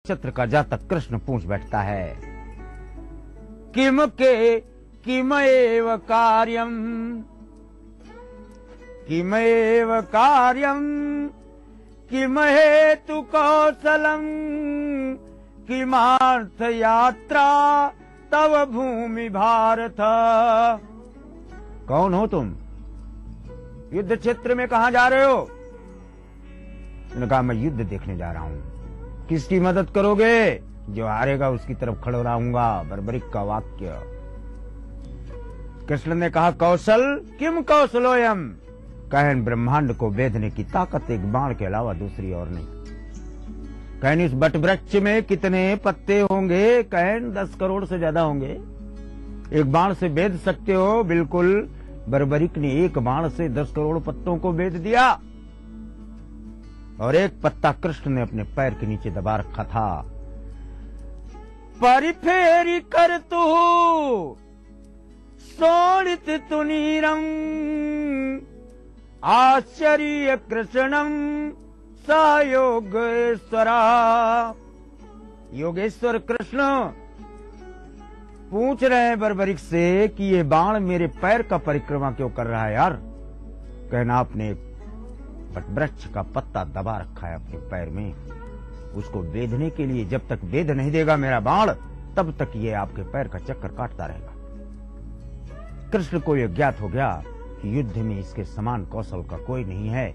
नक्षत्र का जातक कृष्ण पूछ बैठता है, किमएव कार्यम किम हेतु कौशलम किमार्थ यात्रा तव भूमि भारत। कौन हो तुम? युद्ध क्षेत्र में कहां जा रहे हो? उन्होंने कहा, मैं युद्ध देखने जा रहा हूं। किसकी मदद करोगे? जो हारेगा उसकी तरफ खड़ा रहूंगा। बर्बरिक का वाक्य। कृष्ण ने कहा, कौशल किम कौशलोयम। कहन ब्रह्मांड को भेदने की ताकत एक बाण के अलावा दूसरी और नहीं। कहन इस बट वृक्ष में कितने पत्ते होंगे? कहन 10 करोड़ से ज्यादा होंगे। एक बाण से भेद सकते हो? बिल्कुल। बर्बरिक ने एक बाण से 10 करोड़ पत्तों को भेद दिया और एक पत्ता कृष्ण ने अपने पैर के नीचे दबा रखा था। परिफेरी कर तू सोड़ित तुनीरम आश्चर्य कृष्णम सहयोगेश्वरा। योगेश्वर कृष्ण पूछ रहे हैं बर्बरिक से कि ये बाण मेरे पैर का परिक्रमा क्यों कर रहा है यार? कहना, आपने बट वृक्ष का पत्ता दबा रखा है अपने पैर में, उसको वेधने के लिए। जब तक वेध नहीं देगा मेरा बाण, तब तक ये आपके पैर का चक्कर काटता रहेगा। कृष्ण को यह ज्ञात हो गया कि युद्ध में इसके समान कौशल का कोई नहीं है,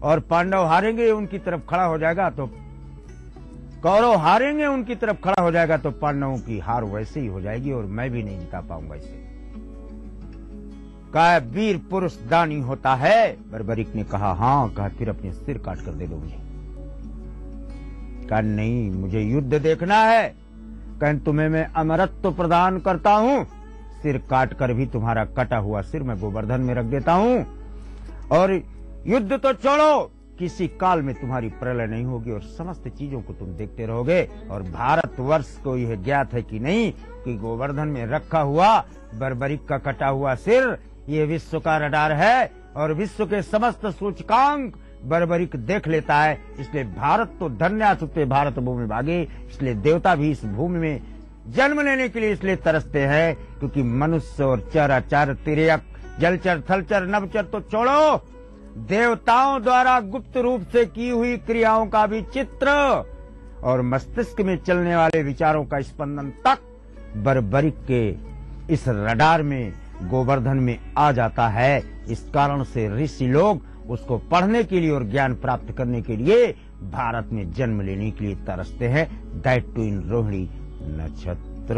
और पांडव हारेंगे उनकी तरफ खड़ा हो जाएगा तो कौरव हारेंगे उनकी तरफ खड़ा हो जाएगा तो पांडवों की हार वैसे ही हो जाएगी और मैं भी नहीं जिता पाऊंगा इसे। कहा, वीर पुरुष दानी होता है? बर्बरिक ने कहा, हाँ। कहा, फिर अपने सिर काट कर दे दो मुझे। कहा, नहीं, मुझे युद्ध देखना है। कहा, तुम्हें मैं अमरत्व प्रदान करता हूं। सिर काट कर भी तुम्हारा कटा हुआ सिर मैं गोवर्धन में रख देता हूं, और युद्ध तो छोड़ो, किसी काल में तुम्हारी प्रलय नहीं होगी और समस्त चीजों को तुम देखते रहोगे। और भारतवर्ष को यह ज्ञात है कि नहीं कि गोवर्धन में रखा हुआ बर्बरिक का कटा हुआ सिर ये विश्व का रडार है, और विश्व के समस्त सूचकांक बर्बरिक देख लेता है। इसलिए भारत तो धन्यासुते भारत भूमि भागे। इसलिए देवता भी इस भूमि में जन्म लेने के लिए इसलिए तरसते हैं, क्योंकि मनुष्य और चराचर तिर्यक जलचर थलचर नभचर तो छोड़ो, देवताओं द्वारा गुप्त रूप से की हुई क्रियाओं का भी चित्र और मस्तिष्क में चलने वाले विचारों का स्पंदन तक बर्बरिक के इस रडार में गोवर्धन में आ जाता है। इस कारण से ऋषि लोग उसको पढ़ने के लिए और ज्ञान प्राप्त करने के लिए भारत में जन्म लेने के लिए तरसते हैं। दैट टू इन रोहिणी नक्षत्र।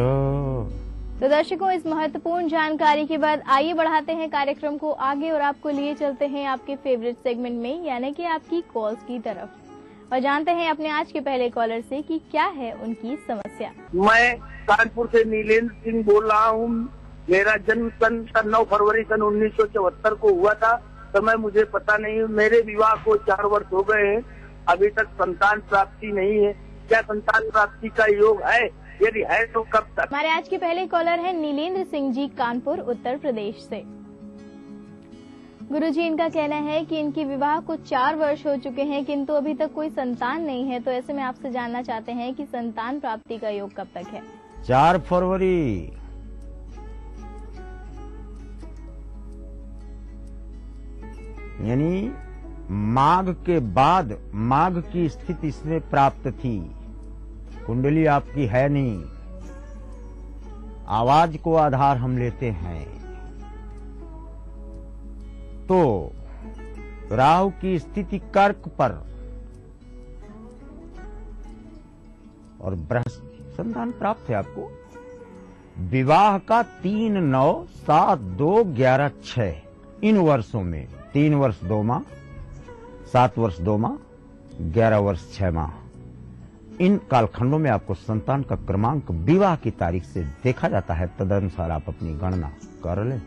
तो दर्शकों, इस महत्वपूर्ण जानकारी के बाद आइए बढ़ाते हैं कार्यक्रम को आगे और आपको लिए चलते हैं आपके फेवरेट सेगमेंट में, यानी कि आपकी कॉल्स की तरफ, और जानते हैं अपने आज के पहले कॉलर से कि क्या है उनकी समस्या। मैं कानपुर से नीलेंद्र सिंह बोल रहा हूँ। मेरा जन्म सन 9 फरवरी सन 1974 को हुआ था। समय मुझे पता नहीं। मेरे विवाह को 4 वर्ष हो गए हैं, अभी तक संतान प्राप्ति नहीं है। क्या संतान प्राप्ति का योग है? यदि है तो कब तक? हमारे आज के पहले कॉलर हैं नीलेंद्र सिंह जी, कानपुर उत्तर प्रदेश से। गुरुजी, इनका कहना है कि इनके विवाह को 4 वर्ष हो चुके हैं, किंतु अभी तक कोई संतान नहीं है। तो ऐसे में आपसे जानना चाहते हैं कि संतान प्राप्ति का योग कब तक है? 4 फरवरी यानी माघ के बाद माघ की स्थिति इसमें प्राप्त थी। कुंडली आपकी है नहीं। आवाज को आधार हम लेते हैं तो राहु की स्थिति कर्क पर और बृहस्पति संतान प्राप्त है आपको। विवाह का 3, 9, 7, 2, 11, 6 इन वर्षों में 3 वर्ष 2 माह, 7 वर्ष 2 माह, 11 वर्ष 6 माह, इन कालखंडों में आपको संतान का क्रमांक विवाह की तारीख से देखा जाता है। तदनुसार आप अपनी गणना कर लें।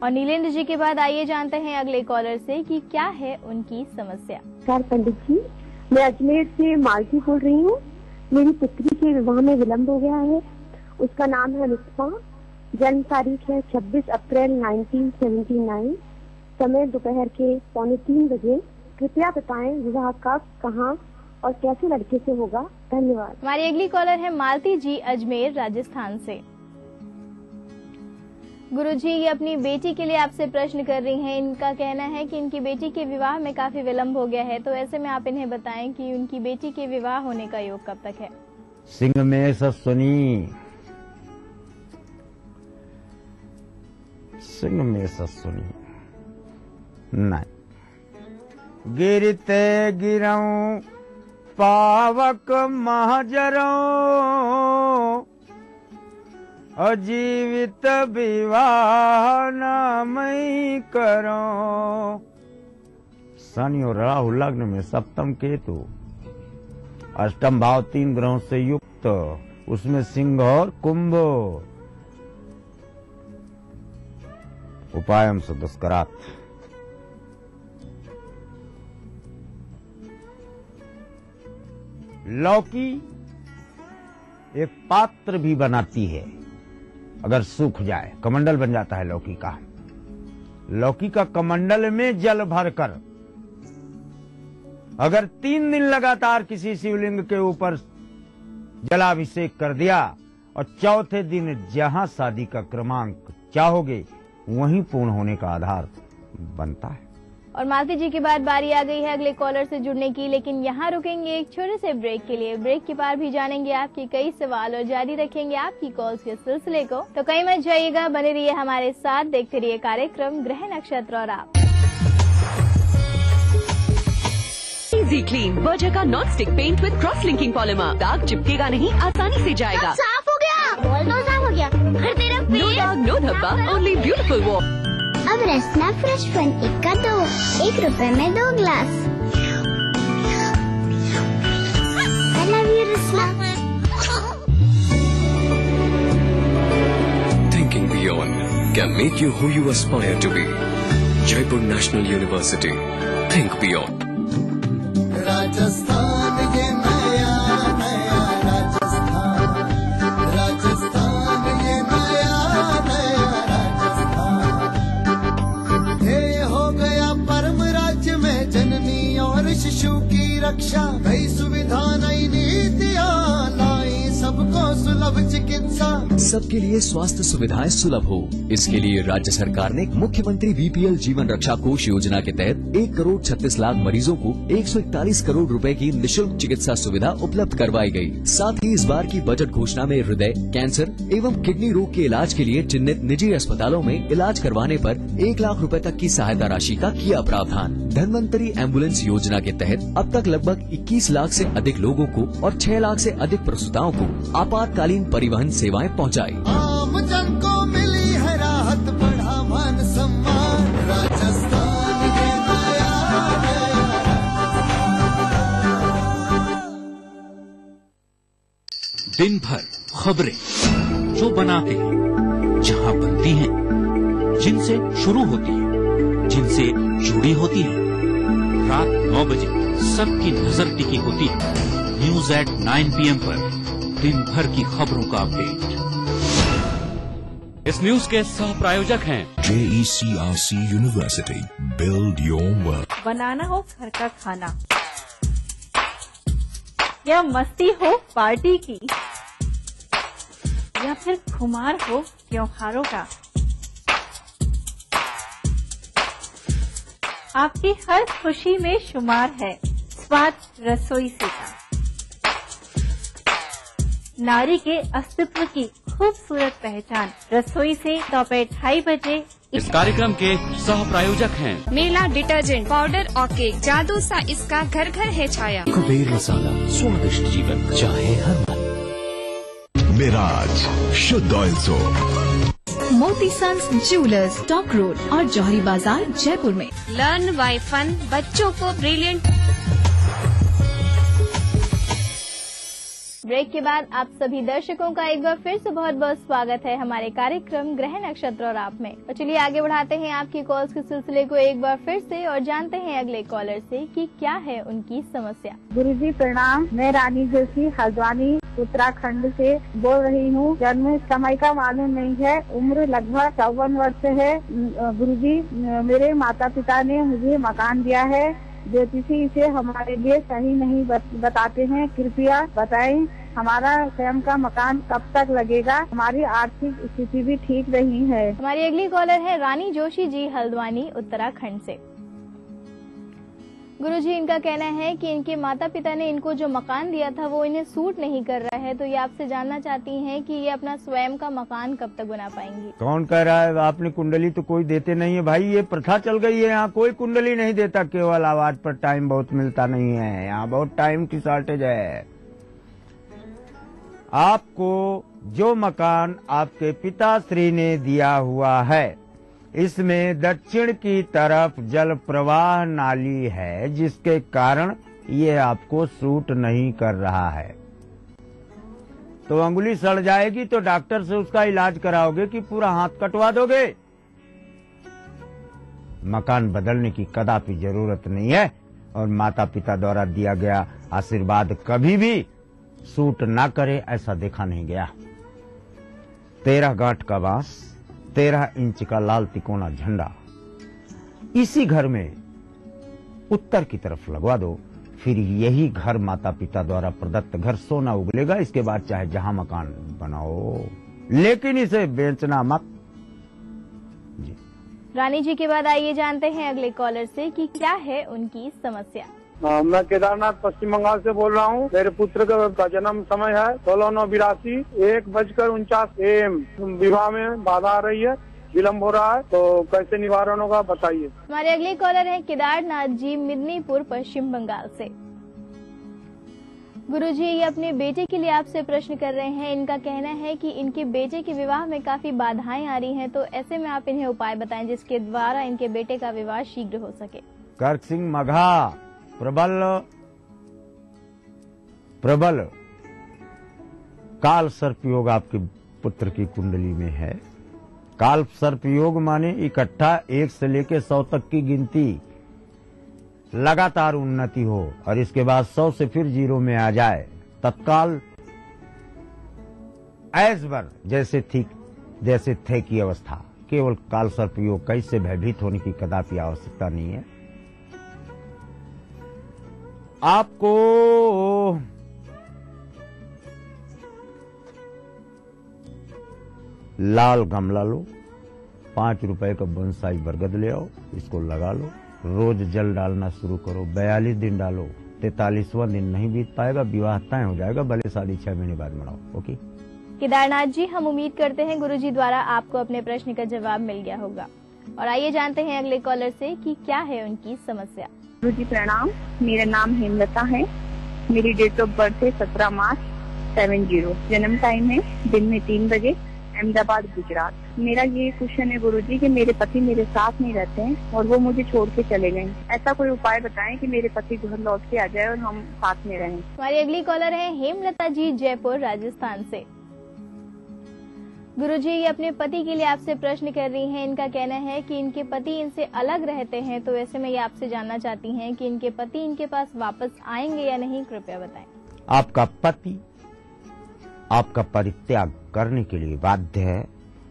और नीलेंद्र जी के बाद आइए जानते हैं अगले कॉलर से कि क्या है उनकी समस्या। सर पंडित जी, मैं अजमेर से मालती बोल रही हूँ। मेरी पुत्री के विवाह में विलम्ब हो गया है। उसका नाम है अनुष्का। जन्म तारीख है 26 अप्रैल 1979। समय दोपहर के 2:45 बजे। कृपया बताएं विवाह कब, कहाँ और कैसे लड़के से होगा। धन्यवाद। हमारी अगली कॉलर है मालती जी अजमेर राजस्थान से। गुरुजी, ये अपनी बेटी के लिए आपसे प्रश्न कर रही हैं। इनका कहना है कि इनकी बेटी के विवाह में काफी विलंब हो गया है, तो ऐसे में आप इन्हें बताएं कि उनकी बेटी के विवाह होने का योग कब तक है। सिंह में ससुनी, सिंह में ससुनी नहीं। गिरते गिरऊं पावक महजरों, अजीवित विवाह नामई करो। शनि और राहु लग्न में सप्तम केतु, अष्टम भाव 3 ग्रहों से युक्त, उसमें सिंह और कुंभ। उपायम से दुष्करात। लौकी एक पात्र भी बनाती है, अगर सूख जाए कमंडल बन जाता है लौकी का। लौकी का कमंडल में जल भरकर अगर 3 दिन लगातार किसी शिवलिंग के ऊपर जलाभिषेक कर दिया और चौथे दिन जहां शादी का क्रमांक चाहोगे वहीं पूर्ण होने का आधार बनता है। और मालती जी के बाद बारी आ गई है अगले कॉलर से जुड़ने की, लेकिन यहाँ रुकेंगे एक छोटे से ब्रेक के लिए। ब्रेक के पार भी जानेंगे आपके कई सवाल और जारी रखेंगे आपकी कॉल्स के सिलसिले को। तो कहीं मत जाइएगा, बने रहिए हमारे साथ, देखते रहिए कार्यक्रम ग्रह नक्षत्र और आप। इजी क्लीन बर्जर का non stick paint with cross linking polymer, दाग चिपकेगा नहीं, आसानी से जाएगा। साफ हो गया, बॉल तो साफ हो गया। और तेरा नो दाग नो धब्बा, ओनली ब्यूटीफुल वॉक। अब रसना फ्रेश फन 1 का 2, 1 रुपए में 2 glass. I love you, Rasna. Thinking beyond can make you who you aspire to be. Jaipur National University. Think beyond. Rajasthan ये नया नया राजस्थान, राजस्थान ये नया नया राजस्थान। ये हो गया परम राज्य में जननी और शिशु की रक्षा, नई सुविधा नई नीतियाँ लाई, सबको सुलभ चिकित्सा। सबके लिए स्वास्थ्य सुविधाएं सुलभ हो, इसके लिए राज्य सरकार ने मुख्यमंत्री बीपीएल जीवन रक्षा कोष योजना के तहत 1 करोड़ 36 लाख मरीजों को 141 करोड़ रुपए की निशुल्क चिकित्सा सुविधा उपलब्ध करवाई गई। साथ ही इस बार की बजट घोषणा में हृदय, कैंसर एवं किडनी रोग के इलाज के लिए चिन्हित निजी अस्पतालों में इलाज करवाने पर 1 लाख रुपए तक की सहायता राशि का किया प्रावधान। धन्वंतरी एम्बुलेंस योजना के तहत अब तक लगभग 21 लाख से अधिक लोगों को और 6 लाख से अधिक प्रसूताओं को आपातकालीन परिवहन सेवाएं पहुंचाई। आम जन को मिली है राहत, बढ़ा मान सम्मान, राजस्थान ये नया दिन भर खबरें जो बनाते हैं, जहां बनती हैं, जिनसे शुरू होती है, जिनसे जुड़ी होती है। रात 9 बजे सबकी नजर टिकी होती है न्यूज एट 9 PM पर, दिन भर की खबरों का अपडेट। इस न्यूज के सह प्रायोजक हैं JECRC university, build your world. बनाना हो घर का खाना या मस्ती हो पार्टी की, या फिर खुमार हो त्योहारों का, आपकी हर खुशी में शुमार है स्वाद रसोई से का। नारी के अस्तित्व की खूबसूरत पहचान रसोई से दोपहर 2:30 बजे। इस कार्यक्रम के सह प्रायोजक हैं मेला डिटर्जेंट पाउडर और केक, जादू सा इसका घर घर है छाया। कुबेर मसाला, स्वादिष्ट जीवन चाहे हर मन। मिराज शुद्ध ऑयल सोप। मोती सन्स ज्वेलर्स, टॉक रोड और जौहरी बाजार जयपुर में। लर्न बाय फन, बच्चों को ब्रिलियंट। ब्रेक के बाद आप सभी दर्शकों का एक बार फिर से बहुत बहुत स्वागत है हमारे कार्यक्रम ग्रह नक्षत्र और आप में। और चलिए आगे बढ़ाते हैं आपकी कॉल्स के सिलसिले को एक बार फिर से और जानते हैं अगले कॉलर से कि क्या है उनकी समस्या। गुरुजी प्रणाम, मैं रानी जोशी हल्द्वानी उत्तराखंड से बोल रही हूँ। जन्म समय का मालूम नहीं है, उम्र लगभग 54 वर्ष है। गुरुजी, मेरे माता पिता ने मुझे मकान दिया है, ज्योतिषी इसे हमारे लिए सही नहीं बताते हैं। कृपया बताएं हमारा स्वयं का मकान कब तक लगेगा। हमारी आर्थिक स्थिति भी ठीक नहीं है। हमारी अगली कॉलर है रानी जोशी जी हल्द्वानी उत्तराखंड से। गुरुजी, इनका कहना है कि इनके माता पिता ने इनको जो मकान दिया था वो इन्हें सूट नहीं कर रहा है, तो ये आपसे जानना चाहती हैं कि ये अपना स्वयं का मकान कब तक बना पाएंगी। कौन कह रहा है आपने कुंडली तो कोई देते नहीं है भाई, ये प्रथा चल गई है। यहाँ कोई कुंडली नहीं देता, केवल आवाज पर टाइम बहुत मिलता नहीं है। यहाँ बहुत टाइम की शॉर्टेज है। आपको जो मकान आपके पिताश्री ने दिया हुआ है, इसमें दक्षिण की तरफ जल प्रवाह नाली है, जिसके कारण ये आपको सूट नहीं कर रहा है। तो अंगुली सड़ जाएगी तो डॉक्टर से उसका इलाज कराओगे कि पूरा हाथ कटवा दोगे। मकान बदलने की कदापि जरूरत नहीं है, और माता पिता द्वारा दिया गया आशीर्वाद कभी भी सूट ना करे ऐसा देखा नहीं गया। 13 गांठ का बांस, 13 इंच का लाल तिकोना झंडा इसी घर में उत्तर की तरफ लगवा दो, फिर यही घर माता पिता द्वारा प्रदत्त घर सोना उगलेगा। इसके बाद चाहे जहां मकान बनाओ, लेकिन इसे बेचना मत। जी रानी जी के बाद आइए जानते हैं अगले कॉलर से कि क्या है उनकी समस्या। मैं केदारनाथ पश्चिम बंगाल से बोल रहा हूँ। मेरे पुत्र का जन्म समय है 16/9/82, 1:49 AM। विवाह में बाधा आ रही है, विलम्ब हो रहा है, तो कैसे निवारण होगा बताइए। हमारे अगले कॉलर हैं केदारनाथ जी मिदनीपुर पश्चिम बंगाल से। गुरुजी, ये अपने बेटे के लिए आपसे प्रश्न कर रहे हैं। इनका कहना है कि इनके बेटे के विवाह में काफी बाधाएं आ रही हैं, तो ऐसे में आप इन्हें उपाय बताएं जिसके द्वारा इनके बेटे का विवाह शीघ्र हो सके। कर्क सिंह मघा, प्रबल काल सर्प योग आपके पुत्र की कुंडली में है। काल सर्प योग माने इकट्ठा 1 से लेकर 100 तक की गिनती, लगातार उन्नति हो और इसके बाद 100 से फिर 0 में आ जाए तत्काल, ऐसबर जैसे थे की अवस्था। केवल काल सर्प योग का, इससे भयभीत होने की कदापि आवश्यकता नहीं है। आपको लाल गमला लो, 5 रुपए का बोनसाई बरगद ले आओ, इसको लगा लो, रोज जल डालना शुरू करो, 42 दिन डालो, 43वां दिन नहीं बीत पाएगा, विवाह तय हो जाएगा, भले शादी 6 महीने बाद मनाओ। ओके केदारनाथ जी, हम उम्मीद करते हैं गुरुजी द्वारा आपको अपने प्रश्न का जवाब मिल गया होगा। और आइए जानते हैं अगले कॉलर से कि क्या है उनकी समस्या। गुरुजी प्रणाम, मेरा नाम हेमलता है। मेरी डेट ऑफ बर्थ है 17 मार्च 70। जन्म टाइम है दिन में 3 बजे, अहमदाबाद गुजरात। मेरा ये क्वेश्चन है गुरुजी कि मेरे पति मेरे साथ नहीं रहते हैं और वो मुझे छोड़ के चले गए। ऐसा कोई उपाय बताएं कि मेरे पति घर लौट के आ जाए और हम साथ में रहें। हमारी अगली कॉलर है हेमलता जी जयपुर राजस्थान से। गुरुजी, ये अपने पति के लिए आपसे प्रश्न कर रही हैं। इनका कहना है कि इनके पति इनसे अलग रहते हैं, तो ऐसे में ये आपसे जानना चाहती हैं कि इनके पति इनके पास वापस आएंगे या नहीं, कृपया बताएं। आपका पति आपका परित्याग करने के लिए बाध्य है,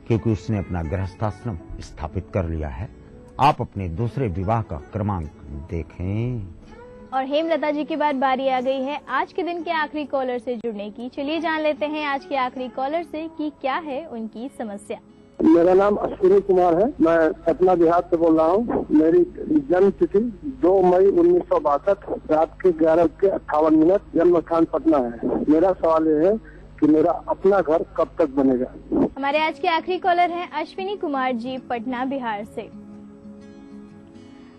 क्योंकि उसने अपना गृहस्थाश्रम स्थापित कर लिया है। आप अपने दूसरे विवाह का क्रमांक देखें। और हेमलता जी के बाद बारी आ गई है आज के दिन के आखिरी कॉलर से जुड़ने की। चलिए जान लेते हैं आज के आखिरी कॉलर से कि क्या है उनकी समस्या। मेरा नाम अश्विनी कुमार है, मैं पटना बिहार से बोल रहा हूँ। मेरी जन्म तिथि 2 मई 1962, रात के 11:58, जन्म स्थान पटना है। मेरा सवाल ये है कि मेरा अपना घर कब तक बनेगा। हमारे आज के आखिरी कॉलर हैं अश्विनी कुमार जी पटना बिहार से।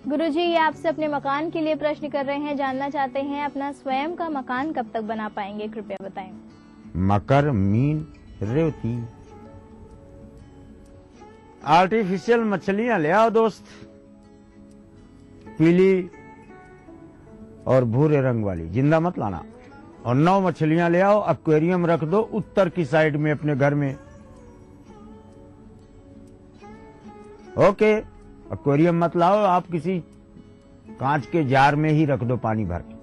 गुरुजी, ये आपसे अपने मकान के लिए प्रश्न कर रहे हैं, जानना चाहते हैं अपना स्वयं का मकान कब तक बना पाएंगे, कृपया बताएं। मकर, मीन, रेवती। आर्टिफिशियल मछलियां ले आओ दोस्त, पीली और भूरे रंग वाली, जिंदा मत लाना। और 9 मछलियां ले आओ, एक्वेरियम रख दो उत्तर की साइड में अपने घर में। ओके, एक्वेरियम मत लाओ, आप किसी कांच के जार में ही रख दो पानी भर के।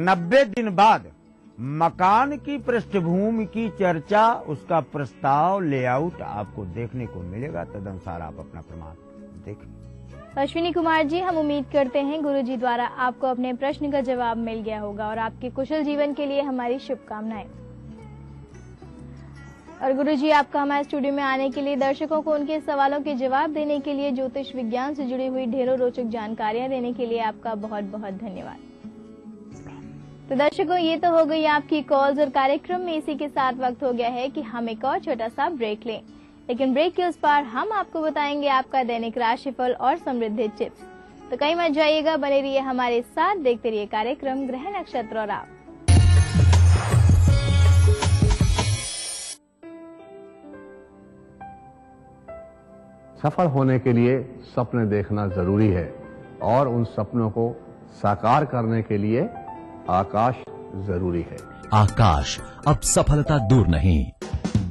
90 दिन बाद मकान की पृष्ठभूमि की चर्चा, उसका प्रस्ताव, लेआउट आपको देखने को मिलेगा। तदनुसार आप अपना प्रमाण देखें। अश्विनी कुमार जी, हम उम्मीद करते हैं गुरुजी द्वारा आपको अपने प्रश्न का जवाब मिल गया होगा और आपके कुशल जीवन के लिए हमारी शुभकामनाएं। और गुरुजी, आपका हमारे स्टूडियो में आने के लिए, दर्शकों को उनके सवालों के जवाब देने के लिए, ज्योतिष विज्ञान से जुड़ी हुई ढेरों रोचक जानकारियां देने के लिए आपका बहुत बहुत धन्यवाद। तो दर्शकों, ये तो हो गई आपकी कॉल्स और कार्यक्रम में इसी के साथ वक्त हो गया है कि हम एक और छोटा सा ब्रेक लें, लेकिन ब्रेक के उस पार हम आपको बताएंगे आपका दैनिक राशिफल और समृद्धि टिप्स। तो कहीं मत जाइएगा, बने रहिए हमारे साथ, देखते रहिए कार्यक्रम ग्रह नक्षत्र और आप। सफल होने के लिए सपने देखना जरूरी है और उन सपनों को साकार करने के लिए आकाश जरूरी है। आकाश, अब सफलता दूर नहीं।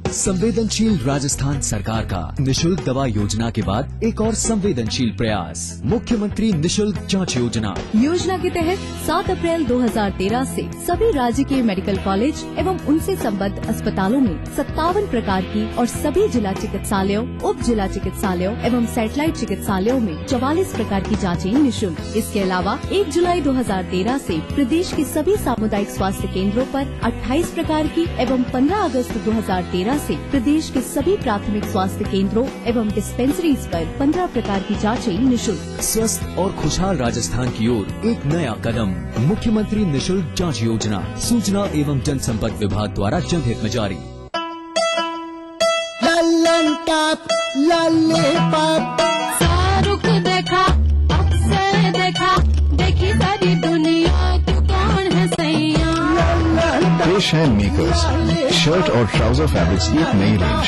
संवेदनशील राजस्थान सरकार का निशुल्क दवा योजना के बाद एक और संवेदनशील प्रयास, मुख्यमंत्री निशुल्क जांच योजना। योजना के तहत 7 अप्रैल 2013 से सभी राज्य के मेडिकल कॉलेज एवं उनसे संबद्ध अस्पतालों में 57 प्रकार की और सभी जिला चिकित्सालयों, उप जिला चिकित्सालयों एवं सैटेलाइट चिकित्सालयों में 44 प्रकार की जाँचें निःशुल्क। इसके अलावा 1 जुलाई 2013 से प्रदेश के सभी सामुदायिक स्वास्थ्य केंद्रों पर 28 प्रकार की एवं 15 अगस्त 2013 से प्रदेश के सभी प्राथमिक स्वास्थ्य केंद्रों एवं डिस्पेंसरीज पर 15 प्रकार की जांचें निःशुल्क। स्वस्थ और खुशहाल राजस्थान की ओर एक नया कदम, मुख्यमंत्री निशुल्क जांच योजना, सूचना एवं जनसंपर्क विभाग द्वारा जनहित में जारी। लल्लन टॉप लॉलीपॉप शाहरुख देखा, अक्षय देखा, देखी सारी दुनिया, तू कौन है सैया। फ्रेश हैंड मेकर्स, शर्ट और ट्राउजर फैब्रिक्स की एक नई रेंज।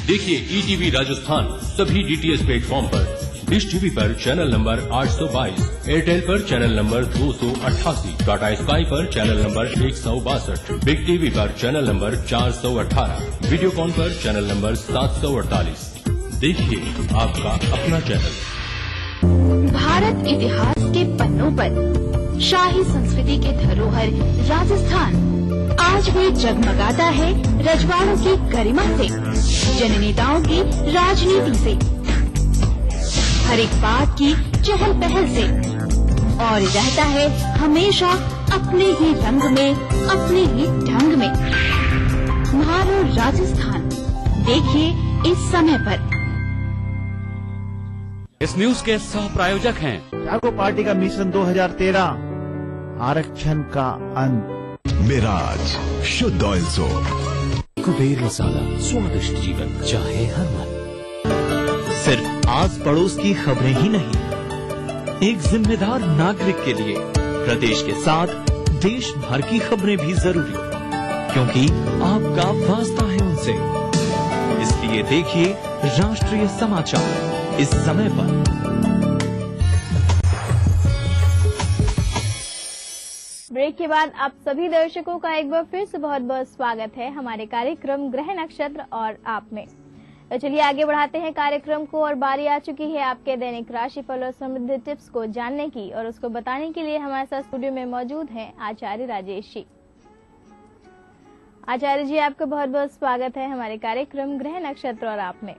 देखिए ईटीवी राजस्थान सभी डीटीएच प्लेटफॉर्म पर, डिश टीवी पर चैनल नंबर 822, एयरटेल पर चैनल नंबर 288, टाटा स्काई पर चैनल नंबर 162, बिग टीवी पर चैनल नंबर 418, वीडियोकॉन पर चैनल नंबर 748। देखिए आपका अपना चैनल। भारत इतिहास के पन्नों पर शाही संस्कृति के धरोहर राजस्थान आज भी जगमगाता है रजवाड़ों की गरिमा से, जननेताओं की राजनीति से, हर एक बात की चहल पहल से, और रहता है हमेशा अपने ही रंग में, अपने ही ढंग में। म्हारो राजस्थान देखिए इस समय पर। इस न्यूज के सह प्रायोजक हैं जागो पार्टी का मिशन 2013, आरक्षण का अंत। मिराज शुद्ध ऑयल सोप। कुबेर मसाला, स्वादिष्ट जीवन चाहे हर मन। सिर्फ आस पड़ोस की खबरें ही नहीं, एक जिम्मेदार नागरिक के लिए प्रदेश के साथ देश भर की खबरें भी जरूरी, क्योंकि आपका वास्ता है उनसे। इसलिए देखिए राष्ट्रीय समाचार इस समय पर। ब्रेक के बाद आप सभी दर्शकों का एक बार फिर से बहुत बहुत स्वागत है हमारे कार्यक्रम ग्रह नक्षत्र और आप में। तो चलिए आगे बढ़ाते हैं कार्यक्रम को, और बारी आ चुकी है आपके दैनिक राशिफल और समृद्धि टिप्स को जानने की, और उसको बताने के लिए हमारे साथ स्टूडियो में मौजूद हैं आचार्य राजेश जी। आचार्य जी, आपका बहुत बहुत स्वागत है हमारे कार्यक्रम ग्रह नक्षत्र और आप में।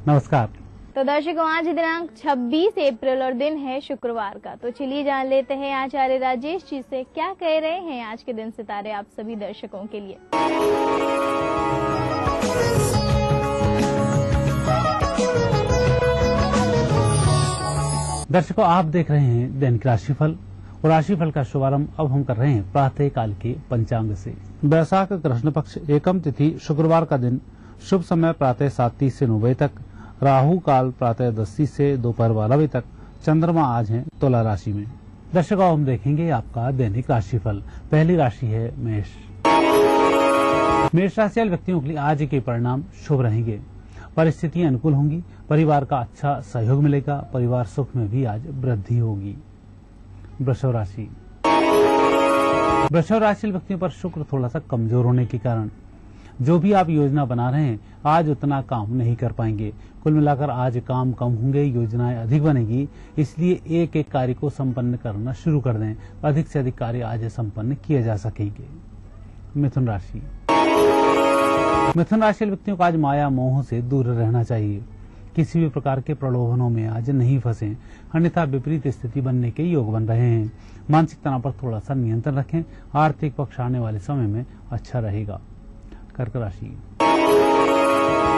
नमस्कार। तो दर्शकों, आज दिनांक 26 अप्रैल और दिन है शुक्रवार का। तो चलिए जान लेते हैं आचार्य राजेश जी से क्या कह रहे हैं आज के दिन सितारे आप सभी दर्शकों के लिए। दर्शकों, आप देख रहे हैं दैनिक राशिफल, और राशिफल का शुभारंभ अब हम कर रहे हैं प्रातः काल के पंचांग से। वैशाख कृष्ण पक्ष एकम तिथि शुक्रवार का दिन, शुभ समय प्रातः 7:30 से 9 बजे तक, राहु काल प्रातः 10:30 से दोपहर 12 बजे तक। चंद्रमा आज है तुला राशि में। दर्शकों, हम देखेंगे आपका दैनिक राशिफल। पहली राशि है मेष। मेष राशि वाले व्यक्तियों के लिए आज के परिणाम शुभ रहेंगे, परिस्थितियां अनुकूल होंगी, परिवार का अच्छा सहयोग मिलेगा, परिवार सुख में भी आज वृद्धि होगी। वृषभ राशि। वृषभ राशि व्यक्तियों पर शुक्र थोड़ा सा कमजोर होने के कारण जो भी आप योजना बना रहे हैं आज उतना काम नहीं कर पाएंगे। कुल मिलाकर आज काम कम होंगे, योजनाएं अधिक बनेगी, इसलिए एक एक कार्य को संपन्न करना शुरू कर दें। अधिक से अधिक कार्य आज संपन्न किए जा सकेंगे। मिथुन राशि। मिथुन राशि व्यक्तियों को आज माया मोह से दूर रहना चाहिए। किसी भी प्रकार के प्रलोभनों में आज नहीं फंसे, अन्यथा विपरीत स्थिति बनने के योग बन रहे हैं। मानसिक तनाव पर थोड़ा सा नियंत्रण रखें। आर्थिक पक्ष आने वाले समय में अच्छा रहेगा। कर्क राशि।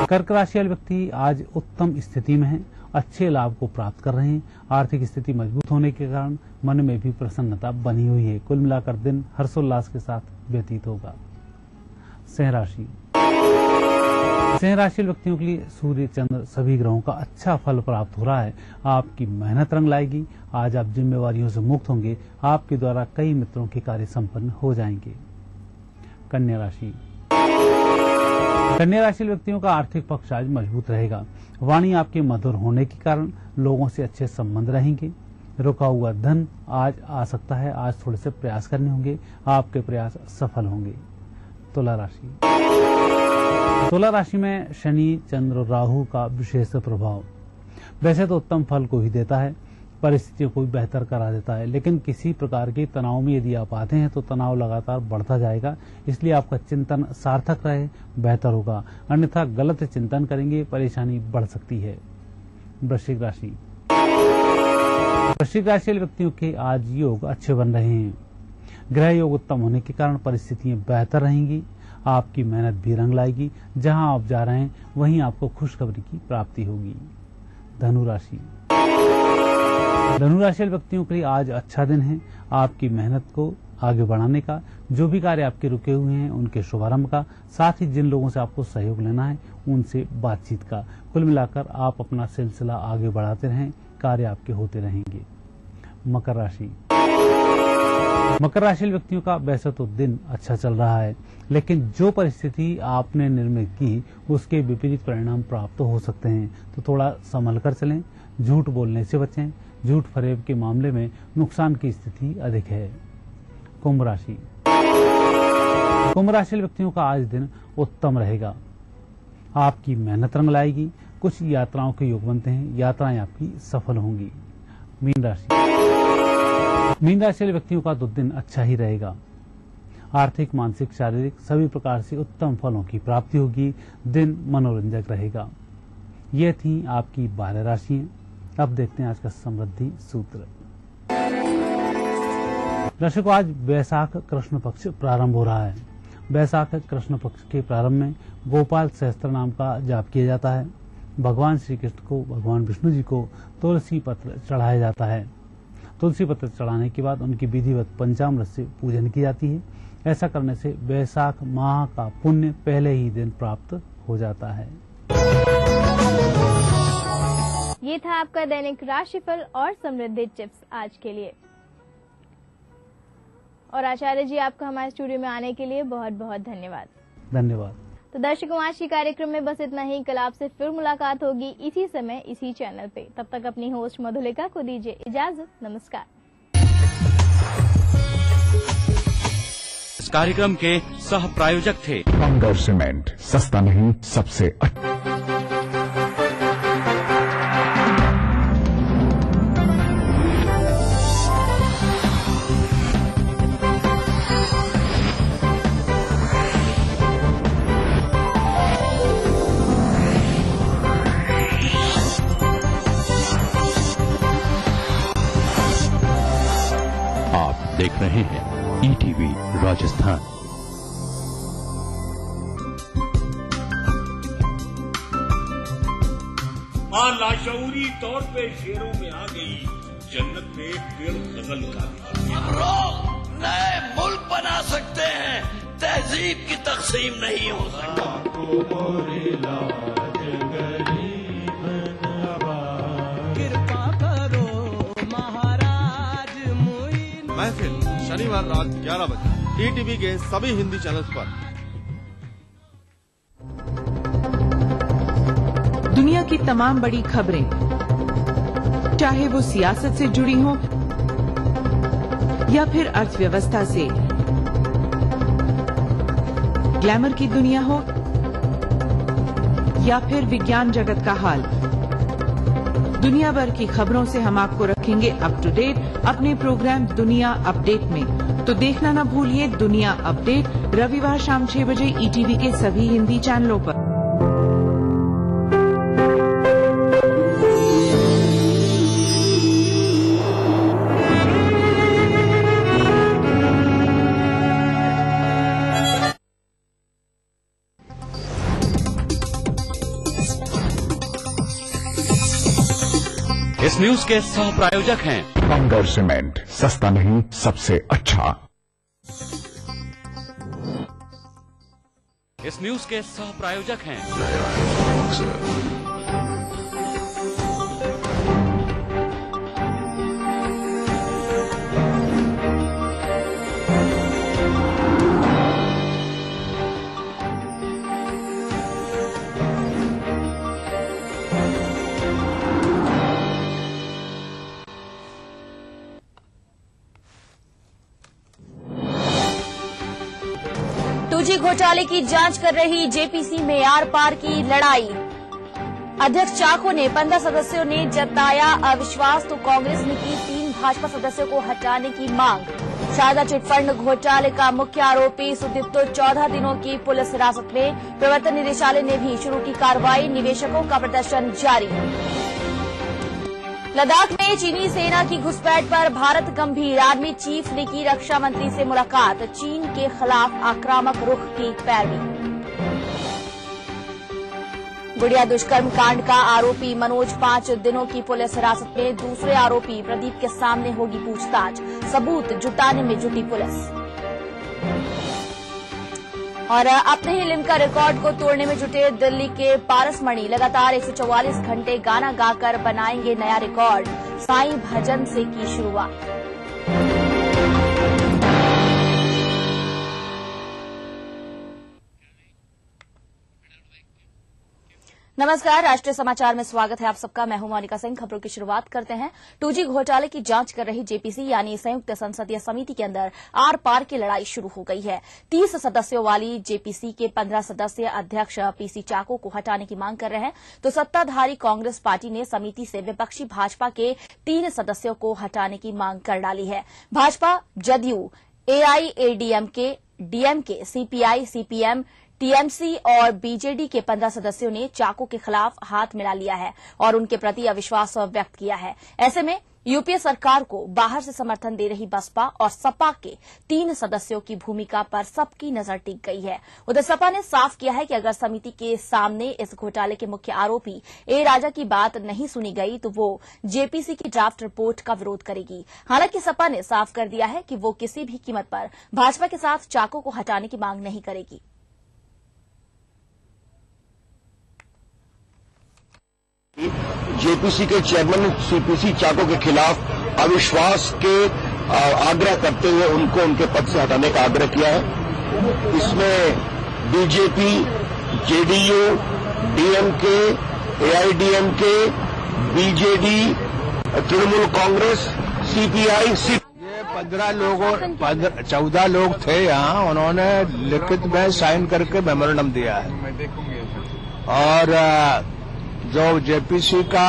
कर्क राशि वाले व्यक्ति आज उत्तम स्थिति में है, अच्छे लाभ को प्राप्त कर रहे हैं। आर्थिक स्थिति मजबूत होने के कारण मन में भी प्रसन्नता बनी हुई है। कुल मिलाकर दिन हर्षोल्लास के साथ व्यतीत होगा। सिंह राशि। सिंह राशि व्यक्तियों के लिए सूर्य चंद्र सभी ग्रहों का अच्छा फल प्राप्त हो रहा है। आपकी मेहनत रंग लाएगी। आज आप जिम्मेवारियों से मुक्त होंगे। आपके द्वारा कई मित्रों के कार्य संपन्न हो जाएंगे। कन्या राशि। कन्या राशि व्यक्तियों का आर्थिक पक्ष आज मजबूत रहेगा। वाणी आपके मधुर होने के कारण लोगों से अच्छे संबंध रहेंगे। रुका हुआ धन आज आ सकता है। आज थोड़े से प्रयास करने होंगे। आपके प्रयास सफल होंगे। तुला राशि। तुला राशि में शनि चंद्र राहु का विशेष प्रभाव वैसे तो उत्तम फल को ही देता है, परिस्थितियों को भी बेहतर करा देता है, लेकिन किसी प्रकार के तनाव में यदि आप आते हैं तो तनाव लगातार बढ़ता जाएगा। इसलिए आपका चिंतन सार्थक रहे, बेहतर होगा। अन्यथा गलत चिंतन करेंगे, परेशानी बढ़ सकती है। वृश्चिक राशि। वृश्चिक राशि वाले व्यक्तियों के आज योग अच्छे बन रहे हैं। ग्रह योग उत्तम होने के कारण परिस्थितियां बेहतर रहेंगी। आपकी मेहनत भी रंग लाएगी। जहां आप जा रहे हैं वहीं आपको खुशखबरी की प्राप्ति होगी। धनु राशि। धनु राशि वाले व्यक्तियों के लिए आज अच्छा दिन है। आपकी मेहनत को आगे बढ़ाने का, जो भी कार्य आपके रुके हुए हैं उनके शुभारंभ का, साथ ही जिन लोगों से आपको सहयोग लेना है उनसे बातचीत का। कुल मिलाकर आप अपना सिलसिला आगे बढ़ाते रहें, कार्य आपके होते रहेंगे। मकर राशि। मकर राशि व्यक्तियों का वैसे तो दिन अच्छा चल रहा है, लेकिन जो परिस्थिति आपने निर्मित की उसके विपरीत परिणाम प्राप्त हो सकते हैं, तो थोड़ा संभल कर चलें। झूठ बोलने से बचें। झूठ फरेब के मामले में नुकसान की स्थिति अधिक है। कुंभ राशि। कुंभ राशि व्यक्तियों का आज दिन उत्तम रहेगा। आपकी मेहनत रंग लाएगी। कुछ यात्राओं के योग बनते हैं, यात्राएं आपकी सफल होंगी। मीन राशि। मीन राशि वाले व्यक्तियों का तो दिन अच्छा ही रहेगा। आर्थिक, मानसिक, शारीरिक सभी प्रकार से उत्तम फलों की प्राप्ति होगी। दिन मनोरंजक रहेगा। ये थी आपकी 12 राशियां। अब देखते हैं आज का समृद्धि सूत्र। दर्शकों, आज वैशाख कृष्ण पक्ष प्रारंभ हो रहा है। वैशाख कृष्ण पक्ष के प्रारंभ में गोपाल सहस्त्र नाम का जाप किया जाता है। भगवान श्री कृष्ण को, भगवान विष्णु जी को तुलसी पत्र चढ़ाया जाता है। तुलसी पत्र चढ़ाने के बाद उनकी विधिवत पंचामृत से पूजन की जाती है। ऐसा करने से वैशाख माह का पुण्य पहले ही दिन प्राप्त हो जाता है। ये था आपका दैनिक राशिफल और समृद्धि टिप्स आज के लिए। और आचार्य जी, आपका हमारे स्टूडियो में आने के लिए बहुत बहुत धन्यवाद। धन्यवाद। तो दर्शकों, आज के कार्यक्रम में बस इतना ही। कल आपसे फिर मुलाकात होगी इसी समय इसी चैनल पे। तब तक अपनी होस्ट मधुलिका को दीजिए इजाजत। नमस्कार। इस कार्यक्रम के सह प्रायोजक थे बंगर सीमेंट, सस्ता नहीं सबसे अच्छा। देख रहे हैं ईटीवी राजस्थान। मां लाशऊरी तौर पे शेरों में आ गई, जन्नत में एक पेड़ गजल का। नए मुल्क बना सकते हैं, तहजीब की तकसीम नहीं हो महफिल शनिवार रात 11 बजे ईटीवी के सभी हिंदी चैनल्स पर। दुनिया की तमाम बड़ी खबरें, चाहे वो सियासत से जुड़ी हो या फिर अर्थव्यवस्था से, ग्लैमर की दुनिया हो या फिर विज्ञान जगत का हाल, दुनिया भर की खबरों से हम आपको रखेंगे अप टू डेट अपने प्रोग्राम दुनिया अपडेट में। तो देखना न भूलिए दुनिया अपडेट रविवार शाम 6 बजे ईटीवी के सभी हिंदी चैनलों पर। इस न्यूज के सह प्रायोजक हैं पंगर सीमेंट, सस्ता नहीं सबसे अच्छा। इस न्यूज के सह प्रायोजक हैं टूजी घोटाले की जांच कर रही जेपीसी में आर पार की लड़ाई। अध्यक्ष चाको ने 15 सदस्यों ने जताया अविश्वास तो कांग्रेस ने की 3 भाजपा सदस्यों को हटाने की मांग। शारदा चिटफंड घोटाले का मुख्य आरोपी सुदीप्तो 14 दिनों की पुलिस हिरासत में। प्रवर्तन निदेशालय ने भी शुरू की कार्रवाई, निवेशकों का प्रदर्शन जारी। लद्दाख में चीनी सेना की घुसपैठ पर भारत गंभीर, आर्मी चीफ ने की रक्षा मंत्री से मुलाकात। चीन के खिलाफ आक्रामक रुख की पैरवी। गुड़िया दुष्कर्म कांड का आरोपी मनोज 5 दिनों की पुलिस हिरासत में। दूसरे आरोपी प्रदीप के सामने होगी पूछताछ, सबूत जुटाने में जुटी पुलिस। और अपने ही लिम्का रिकॉर्ड को तोड़ने में जुटे दिल्ली के पारस मणि लगातार 144 घंटे गाना गाकर बनाएंगे नया रिकॉर्ड। साईं भजन से की शुरुआत। नमस्कार, राष्ट्रीय समाचार में स्वागत है आप सबका। मैं हूं मोनिका सिंह। खबरों की शुरुआत करते हैं। टूजी घोटाले की जांच कर रही जेपीसी यानी संयुक्त संसदीय समिति के अंदर आर पार की लड़ाई शुरू हो गई है। 30 सदस्यों वाली जेपीसी के 15 सदस्यीय अध्यक्ष पीसी चाको को हटाने की मांग कर रहे हैं, तो सत्ताधारी कांग्रेस पार्टी ने समिति से विपक्षी भाजपा के 3 सदस्यों को हटाने की मांग कर डाली है। Bhajpa, JDU, AIADMK, DMK, CPI, CPM, TMC और बीजेडी के 15 सदस्यों ने चाको के खिलाफ हाथ मिला लिया है और उनके प्रति अविश्वास व्यक्त किया है। ऐसे में यूपीए सरकार को बाहर से समर्थन दे रही बसपा और सपा के 3 सदस्यों की भूमिका पर सबकी नजर टिक गई है। उधर सपा ने साफ किया है कि अगर समिति के सामने इस घोटाले के मुख्य आरोपी ए राजा की बात नहीं सुनी गई तो वो जेपीसी की ड्राफ्ट रिपोर्ट का विरोध करेगी। हालांकि सपा ने साफ कर दिया है कि वो किसी भी कीमत पर भाजपा के साथ चाको को हटाने की मांग नहीं करेगी। जेपीसी के चेयरमैन सीपीसी चाको के खिलाफ अविश्वास के आग्रह करते हुए उनको उनके पद से हटाने का आग्रह किया है। इसमें BJP, JDU, DMK, AIADMK, BJD, Trinamool Congress, CPI, 14 लोग थे यहाँ, उन्होंने लिखित में साइन करके मेमोरेंडम दिया है और जो जेपीसी का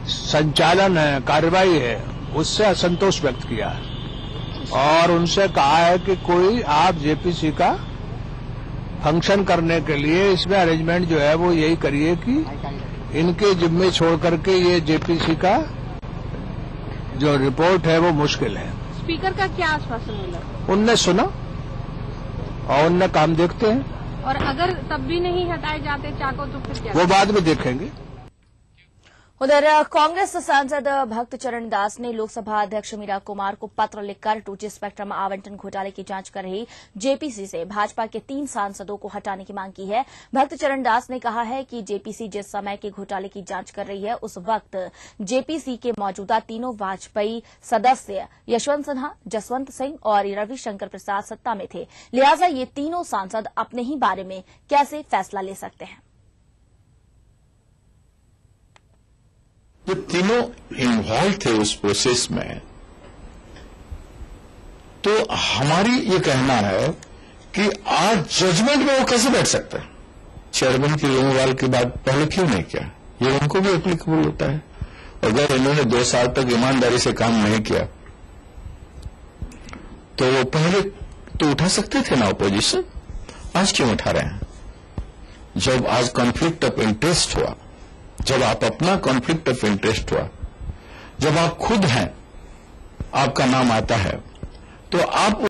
संचालन है, कार्रवाई है, उससे असंतोष व्यक्त किया है और उनसे कहा है कि कोई आप जेपीसी का फंक्शन करने के लिए इसमें अरेंजमेंट जो है वो यही करिए कि इनके जिम्मे छोड़ करके ये जेपीसी का जो रिपोर्ट है वो मुश्किल है। स्पीकर का क्या आश्वासन मिला? उनने सुना और उनने काम देखते हैं और अगर तब भी नहीं हटाए जाते चाको तो फिर क्या? वो बाद में देखेंगे। उधर कांग्रेस सांसद भक्त चरण दास ने लोकसभा अध्यक्ष मीरा कुमार को पत्र लिखकर 2G स्पेक्ट्रम आवंटन घोटाले की जांच कर रही जेपीसी से भाजपा के 3 सांसदों को हटाने की मांग की है। भक्त चरण दास ने कहा है कि जेपीसी जिस समय के घोटाले की जांच कर रही है उस वक्त जेपीसी के मौजूदा तीनों वाजपेयी सदस्य यशवंत सिन्हा, जसवंत सिंह और रविशंकर प्रसाद सत्ता में थे, लिहाजा ये तीनों सांसद अपने ही बारे में कैसे फैसला ले सकते हैं। जो तीनों इन्वॉल्व थे उस प्रोसेस में, तो हमारी ये कहना है कि आज जजमेंट में वो कैसे बैठ सकते हैं। चेयरमैन की रिमूवल की बात पहले क्यों नहीं किया, ये उनको भी एप्लीकेबल होता है। अगर इन्होंने 2 साल तक ईमानदारी से काम नहीं किया तो वो पहले तो उठा सकते थे ना अपोजिशन, आज क्यों उठा रहे हैं? जब आज कॉन्फ्लिक्ट ऑफ इंटरेस्ट हुआ, जब आप अपना कॉन्फ्लिक्ट ऑफ इंटरेस्ट हुआ, जब आप खुद हैं, आपका नाम आता है, तो आप